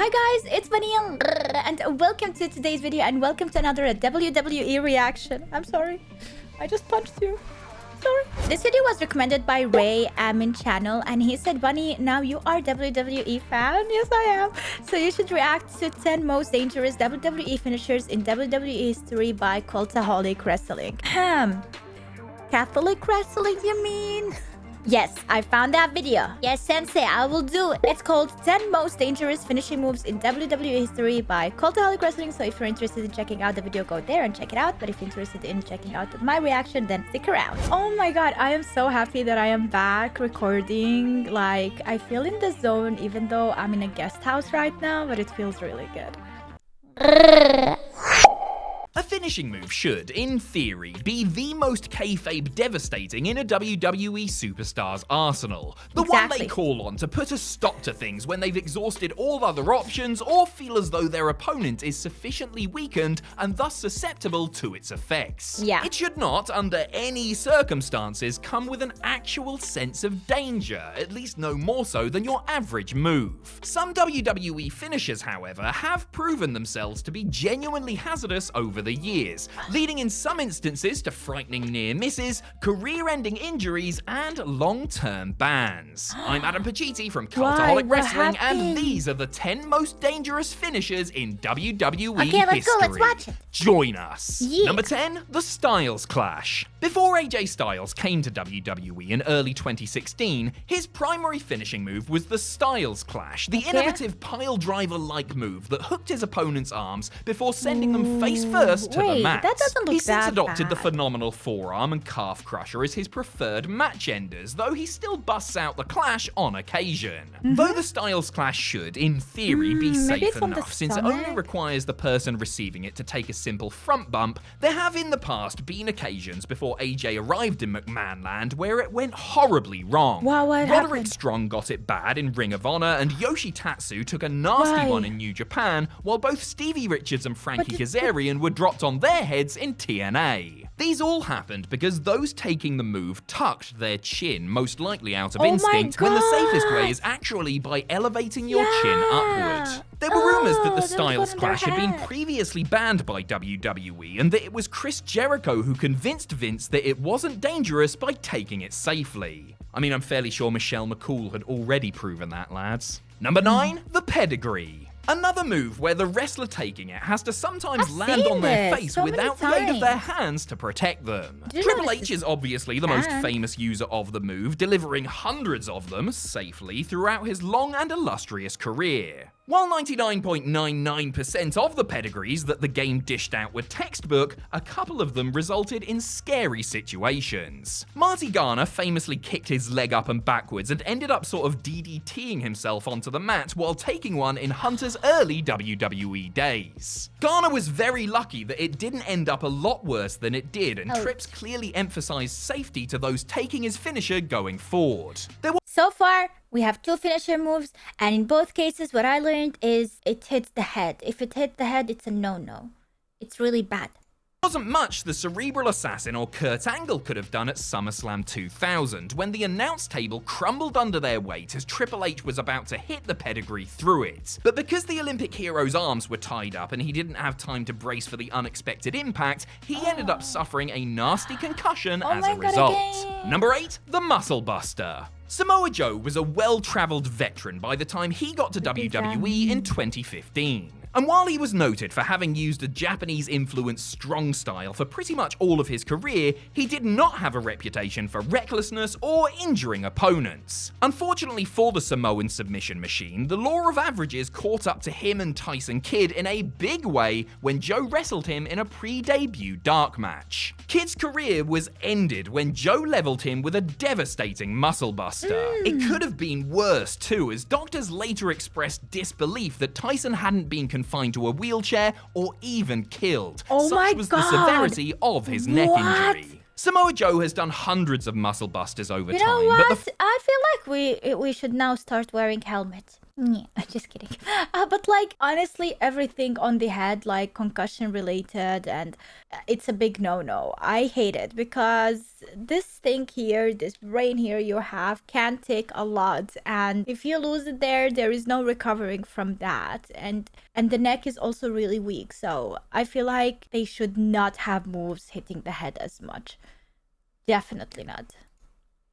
Hi guys, it's Bunnymon and welcome to today's video and welcome to another WWE reaction. I'm sorry, I just punched you. Sorry. This video was recommended by Ray Amin channel and he said, Bunny, now you are WWE fan. Yes, I am. So you should react to 10 most dangerous WWE finishers in WWE history by Cultaholic Wrestling. Catholic Wrestling, you mean? Yes, I found that video. Yes, sensei, I will do it. It's called 10 Most Dangerous Finishing Moves in WWE History by Cultaholic Wrestling. So if you're interested in checking out the video, go there and check it out. But if you're interested in checking out my reaction, then stick around. Oh my god, I am so happy that I am back recording. Like, I feel in the zone even though I'm in a guest house right now, but it feels really good. A finishing move should, in theory, be the most kayfabe devastating in a WWE superstar's arsenal. The one they call on to put a stop to things when they've exhausted all other options or feel as though their opponent is sufficiently weakened and thus susceptible to its effects. Yeah. It should not, under any circumstances, come with an actual sense of danger, at least no more so than your average move. Some WWE finishers, however, have proven themselves to be genuinely hazardous over the years, leading in some instances to frightening near misses, career-ending injuries, and long-term bans. I'm Adam Pacitti from Cultaholic Wrestling, and these are the 10 most dangerous finishers in WWE history. Let's go, let's watch it. Join us. Yeah. Number 10, the Styles Clash. Before AJ Styles came to WWE in early 2016, his primary finishing move was the Styles Clash, the innovative Piledriver-like move that hooked his opponent's arms before sending them face first to the mat. That doesn't look He's since adopted bad. the phenomenal forearm and calf crusher as his preferred match enders, though he still busts out the Clash on occasion. Though the Styles Clash should, in theory, be safe enough, since it only requires the person receiving it to take a simple front bump, there have in the past been occasions before AJ arrived in McMahon land where it went horribly wrong. Wow, what Roderick happened? Strong got it bad in Ring of Honor, and Yoshitatsu took a nasty one in New Japan, while both Stevie Richards and Frankie Kazarian were dropped on their heads in TNA. These all happened because those taking the move tucked their chin, most likely out of instinct, when the safest way is actually by elevating your chin upward. There were rumors that the Styles Clash had been previously banned by WWE and that it was Chris Jericho who convinced Vince that it wasn't dangerous by taking it safely. I mean, I'm fairly sure Michelle McCool had already proven that, lads. Number 9, the Pedigree. Another move where the wrestler taking it has to sometimes land on their face without the aid of their hands to protect them. Triple H is obviously the most famous user of the move, delivering hundreds of them safely throughout his long and illustrious career. While 99.99% of the pedigrees that the game dished out were textbook, a couple of them resulted in scary situations. Marty Garner famously kicked his leg up and backwards and ended up sort of DDTing himself onto the mat while taking one in Hunter's early WWE days. Garner was very lucky that it didn't end up a lot worse than it did, and Trips clearly emphasized safety to those taking his finisher going forward. So far, we have 2 finisher moves, and in both cases, what I learned is it hits the head. If it hits the head, it's a no-no. It's really bad. Wasn't much the Cerebral Assassin or Kurt Angle could have done at SummerSlam 2000 when the announce table crumbled under their weight as Triple H was about to hit the pedigree through it. But because the Olympic hero's arms were tied up and he didn't have time to brace for the unexpected impact, he ended up suffering a nasty concussion as a result. Number 8, the Muscle Buster. Samoa Joe was a well-traveled veteran by the time he got to WWE in 2015. And while he was noted for having used a Japanese-influenced strong style for pretty much all of his career, he did not have a reputation for recklessness or injuring opponents. Unfortunately for the Samoan submission machine, the law of averages caught up to him and Tyson Kidd in a big way when Joe wrestled him in a pre-debut dark match. Kidd's career was ended when Joe leveled him with a devastating muscle buster. It could have been worse too, as doctors later expressed disbelief that Tyson hadn't been confined to a wheelchair or even killed. Such was the severity of his neck injury. Samoa Joe has done hundreds of muscle busters over time. You know what? I feel like we should now start wearing helmets. Yeah, just kidding. But like honestly, everything on the head, like concussion related, and it's a big no-no. I hate it because this thing here, this brain here you have can take a lot, and if you lose it there is no recovering from that. And the neck is also really weak, so I feel like they should not have moves hitting the head as much. Definitely not.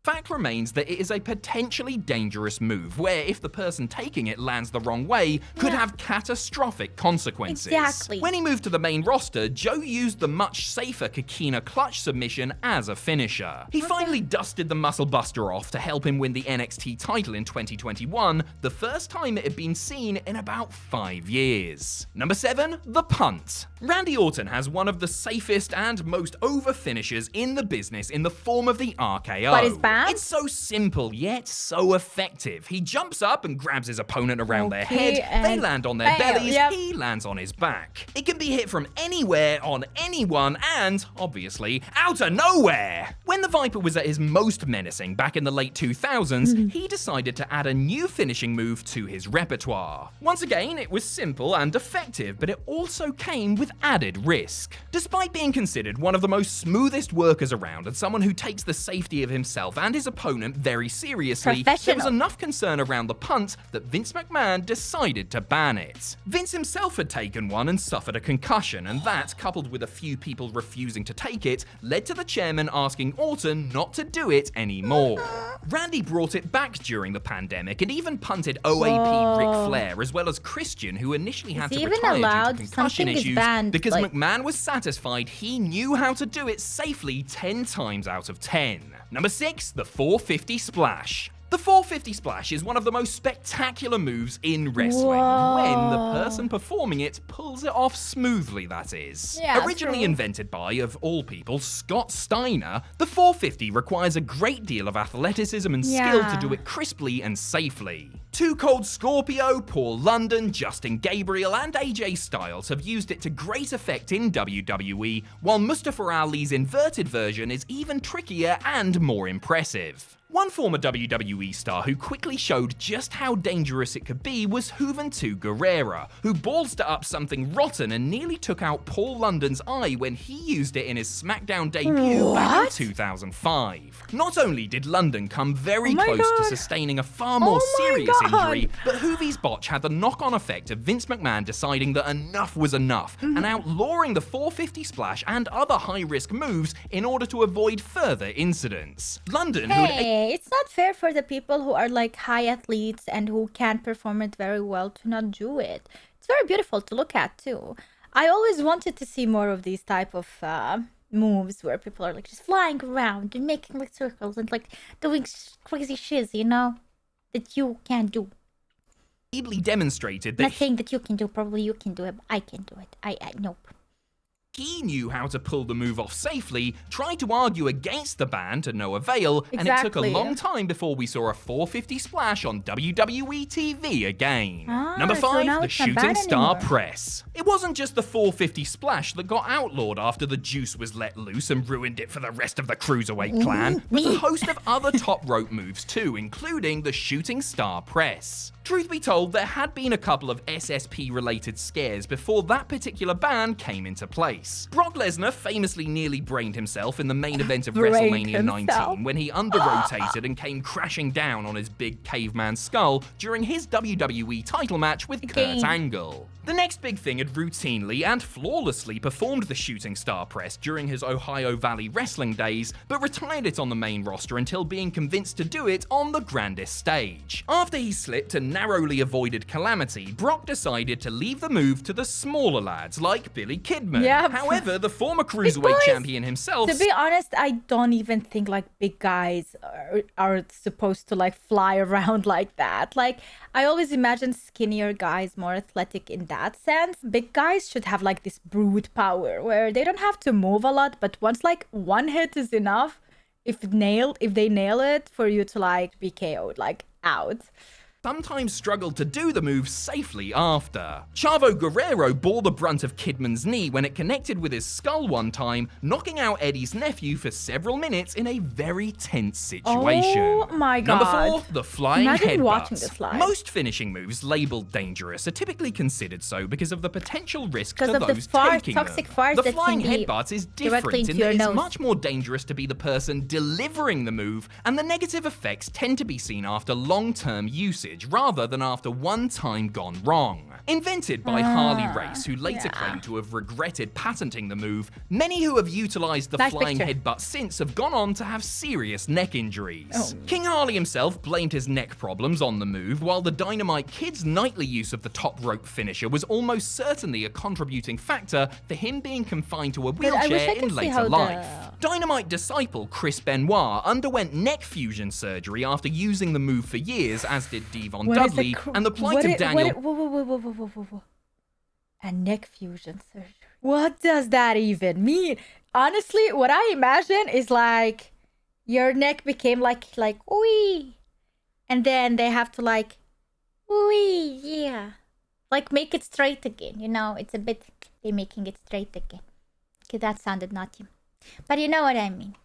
Fact remains that it is a potentially dangerous move where if the person taking it lands the wrong way, could have catastrophic consequences. Exactly. When he moved to the main roster, Joe used the much safer Kikina clutch submission as a finisher. He finally dusted the Muscle Buster off to help him win the NXT title in 2021, the first time it had been seen in about 5 years. Number 7, the Punt. Randy Orton has one of the safest and most over finishers in the business in the form of the RKO. But it's bad? It's so simple, yet so effective. He jumps up and grabs his opponent around their head, they land on their bellies, he lands on his back. It can be hit from anywhere, on anyone, and, obviously, out of nowhere. When the Viper was at his most menacing back in the late 2000s, he decided to add a new finishing move to his repertoire. Once again, it was simple and effective, but it also came with added risk. Despite being considered one of the most smoothest workers around and someone who takes the safety of himself and his opponent very seriously, there was enough concern around the Punt that Vince McMahon decided to ban it. Vince himself had taken one and suffered a concussion, and that, coupled with a few people refusing to take it, led to the chairman asking Orton not to do it anymore. Randy brought it back during the pandemic and even punted OAP Ric Flair as well as Christian, who initially had to retire due to concussion issues because McMahon was satisfied he knew how to do it safely 10 times out of 10. Number 6, the 450 Splash. The 450 Splash is one of the most spectacular moves in wrestling, when the person performing it pulls it off smoothly, that is. Yeah, originally invented by, of all people, Scott Steiner, the 450 requires a great deal of athleticism and skill to do it crisply and safely. Too Cold Scorpio, Paul London, Justin Gabriel, and AJ Styles have used it to great effect in WWE, while Mustafa Ali's inverted version is even trickier and more impressive. One former WWE star who quickly showed just how dangerous it could be was Juventud Guerrera, who ballsed up something rotten and nearly took out Paul London's eye when he used it in his SmackDown debut back in 2005. Not only did London come very close to sustaining a far more serious injury, but Juvi's botch had the knock-on effect of Vince McMahon deciding that enough was enough and outlawing the 450 Splash and other high-risk moves in order to avoid further incidents. London, who had it's not fair for the people who are like high athletes and who can perform it very well to not do it. It's very beautiful to look at too. I always wanted to see more of these type of moves where people are like just flying around and making like circles and like doing crazy shiz, you know, that you can't do. Demonstrated that not saying that you can do, probably you can do it, but I can do it. I nope. He knew how to pull the move off safely, tried to argue against the ban to no avail, and it took a long time before we saw a 450 Splash on WWE TV again. Number 5, the Shooting Star Press. It wasn't just the 450 Splash that got outlawed after the juice was let loose and ruined it for the rest of the Cruiserweight clan, but a host of other top rope moves too, including the Shooting Star Press. Truth be told, there had been a couple of SSP-related scares before that particular ban came into place. Brock Lesnar famously nearly brained himself in the main event of WrestleMania 19 when he under-rotated and came crashing down on his big caveman skull during his WWE title match with Kurt Angle. The next big thing had routinely and flawlessly performed the Shooting Star Press during his Ohio Valley wrestling days, but retired it on the main roster until being convinced to do it on the grandest stage. After he slipped and narrowly avoided calamity, Brock decided to leave the move to the smaller lads like Billy Kidman. Yep. However, the former Cruiserweight champion himself... To be honest, I don't even think like big guys are supposed to like fly around like that. Like, I always imagine skinnier guys more athletic in that sense. Big guys should have like this brute power where they don't have to move a lot, but once like one hit is enough, if they nail it for you to like be KO'd, like out. sometimes struggled to do the move safely after. Chavo Guerrero bore the brunt of Kidman's knee when it connected with his skull one time, knocking out Eddie's nephew for several minutes in a very tense situation. Oh my god. Number 4, the flying Imagine headbutt. watching this live. Most finishing moves labeled dangerous are typically considered so because of the potential risk to Because of those the taking toxic them. farts The that flying can be headbutt is directly different into in your that it's nose. much more dangerous to be the person delivering the move, and the negative effects tend to be seen after long-term usage rather than after one time gone wrong. Invented by Harley Race, who later claimed to have regretted patenting the move, many who have utilized the Nice flying picture. headbutt since have gone on to have serious neck injuries. Oh. King Harley himself blamed his neck problems on the move, while the Dynamite Kid's nightly use of the top rope finisher was almost certainly a contributing factor for him being confined to a I wish I wheelchair could in see later how life. Dynamite disciple Chris Benoit underwent neck fusion surgery after using the move for years, as did Devon Dudley, and the plight of Daniel... Whoa. A neck fusion surgery. What does that even mean? Honestly, what I imagine is like your neck became like wee, and then they have to like wee, yeah, like make it straight again. You know, it's a bit they're making it straight again. Okay, that sounded naughty, but you know what I mean.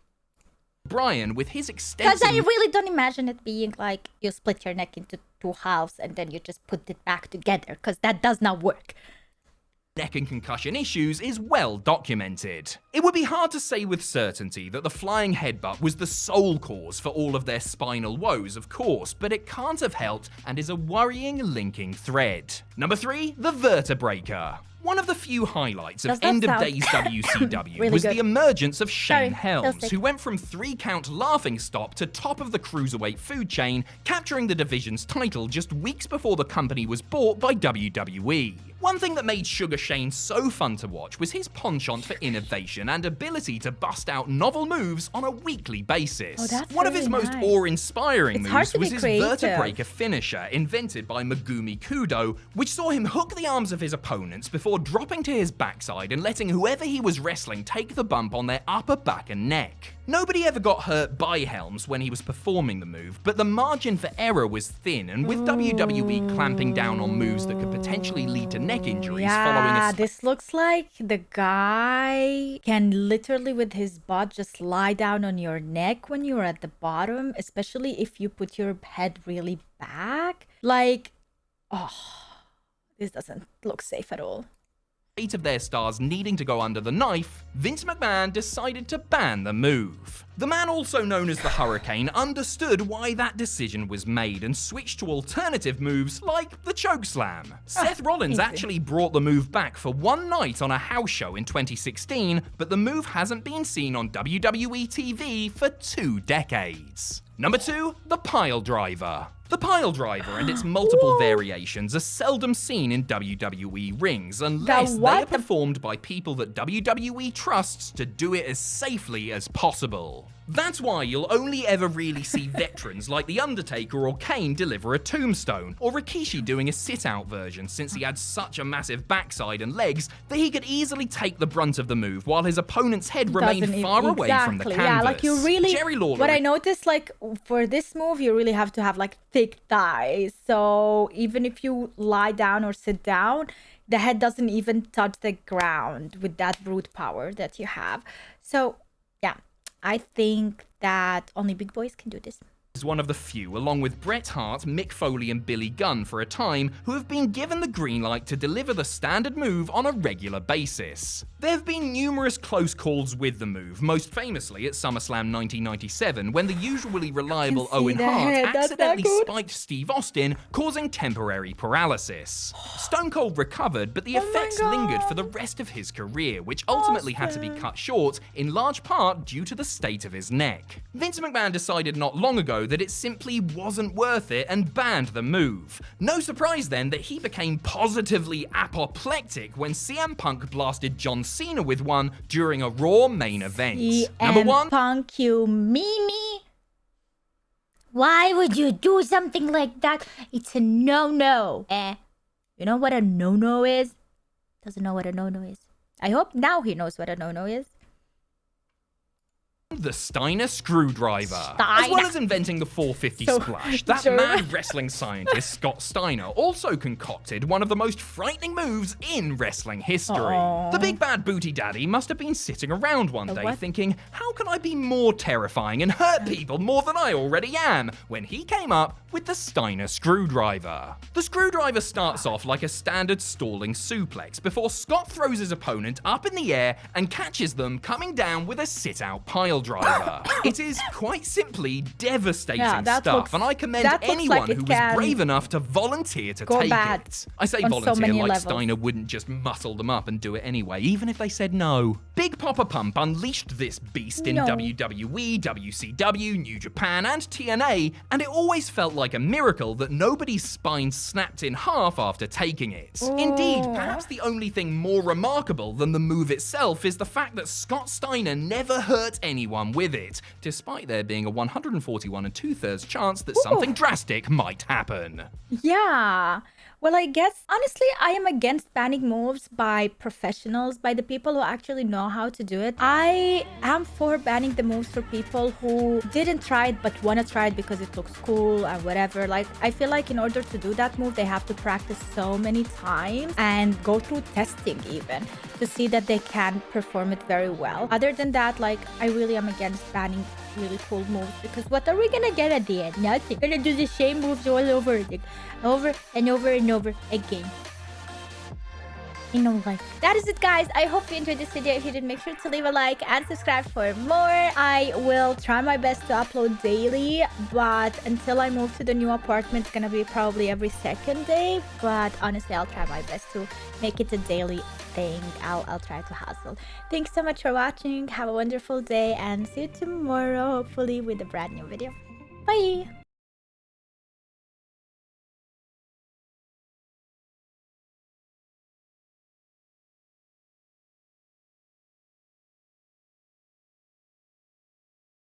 Brian, with his extensive... Because I really don't imagine it being like you split your neck into 2 halves and then you just put it back together, because that does not work. Neck and concussion issues is well documented. It would be hard to say with certainty that the flying headbutt was the sole cause for all of their spinal woes, of course, but it can't have helped and is a worrying linking thread. Number 3, the Vertabreaker. One of the few highlights of end of days WCW really was good. the emergence of Shane Sorry, Helms, sick. who went from 3-count laughing stop to top of the cruiserweight food chain, capturing the division's title just weeks before the company was bought by WWE. One thing that made Sugar Shane so fun to watch was his penchant for innovation and ability to bust out novel moves on a weekly basis. Oh, that's One of his really most nice. awe-inspiring It's hard moves to be was his creative. Vertabreaker finisher, invented by Megumi Kudo, which saw him hook the arms of his opponents before dropping to his backside and letting whoever he was wrestling take the bump on their upper back and neck. Nobody ever got hurt by Helms when he was performing the move, but the margin for error was thin, and with WWE clamping down on moves that could potentially lead to neck injuries following a This looks like the guy can literally with his butt just lie down on your neck when you're at the bottom, especially if you put your head really back. Like, oh, this doesn't look safe at all. 8 of their stars needing to go under the knife, Vince McMahon decided to ban the move. The man also known as the Hurricane understood why that decision was made and switched to alternative moves like the chokeslam. Seth Rollins easy. actually brought the move back for one night on a house show in 2016, but the move hasn't been seen on WWE TV for 2 decades. Number 2, the Piledriver. The Piledriver and its multiple variations are seldom seen in WWE rings unless they are performed by people that WWE trusts to do it as safely as possible. That's why you'll only ever really see veterans like The Undertaker or Kane deliver a tombstone, or Rikishi doing a sit-out version since he had such a massive backside and legs that he could easily take the brunt of the move while his opponent's head remained far away from the canvas. Yeah, like you really, Jerry Lawler, what I noticed, like for this move, you really have to have like thick thighs. So even if you lie down or sit down, the head doesn't even touch the ground with that brute power that you have. So yeah, I think that only big boys can do this. is one of the few, along with Bret Hart, Mick Foley and Billy Gunn for a time, who have been given the green light to deliver the standard move on a regular basis. There have been numerous close calls with the move, most famously at SummerSlam 1997, when the usually reliable Owen Hart accidentally spiked Steve Austin, causing temporary paralysis. Stone Cold recovered, but the effects lingered for the rest of his career, which ultimately had to be cut short, in large part due to the state of his neck. Vince McMahon decided not long ago that it simply wasn't worth it and banned the move. No surprise then that he became positively apoplectic when CM Punk blasted John Cena with one during a Raw main event. Number 1. Punk, you meanie. Why would you do something like that? It's a no-no. You know what a no-no is? Doesn't know what a no-no is. I hope now he knows what a no-no is. the Steiner Screwdriver. Steiner. As well as inventing the 450 splash, that mad wrestling scientist Scott Steiner also concocted one of the most frightening moves in wrestling history. The big bad booty daddy must have been sitting around one day thinking, how can I be more terrifying and hurt people more than I already am, when he came up with the Steiner Screwdriver. The screwdriver starts off like a standard stalling suplex before Scott throws his opponent up in the air and catches them coming down with a sit-out piledriver. It is quite simply devastating stuff, and I commend anyone who was brave enough to volunteer to take it. I say volunteer like Steiner wouldn't just muscle them up and do it anyway, even if they said no. Big Papa Pump unleashed this beast in WWE, WCW, New Japan, and TNA, and it always felt like a miracle that nobody's spine snapped in half after taking it. Indeed, perhaps the only thing more remarkable than the move itself is the fact that Scott Steiner never hurt anyone with it, despite there being a 141 2/3 chance that something drastic might happen. Yeah. Well, I guess, honestly, I am against banning moves by professionals, by the people who actually know how to do it. I am for banning the moves for people who didn't try it but want to try it because it looks cool and whatever. Like, I feel like in order to do that move, they have to practice so many times and go through testing even to see that they can perform it very well. Other than that, like, I really am against banning really cool moves, because what are we gonna get at the end? Nothing. We're gonna do the same moves all over again, over and over and over again. You know, like, that is it, guys. I hope you enjoyed this video. If you did, make sure to leave a like and subscribe for more. I will try my best to upload daily, but until I move to the new apartment, it's gonna be probably every second day. But honestly, I'll try my best to make it a daily thing. I'll try to hustle. Thanks so much for watching. Have a wonderful day and see you tomorrow, hopefully with a brand new video. Bye.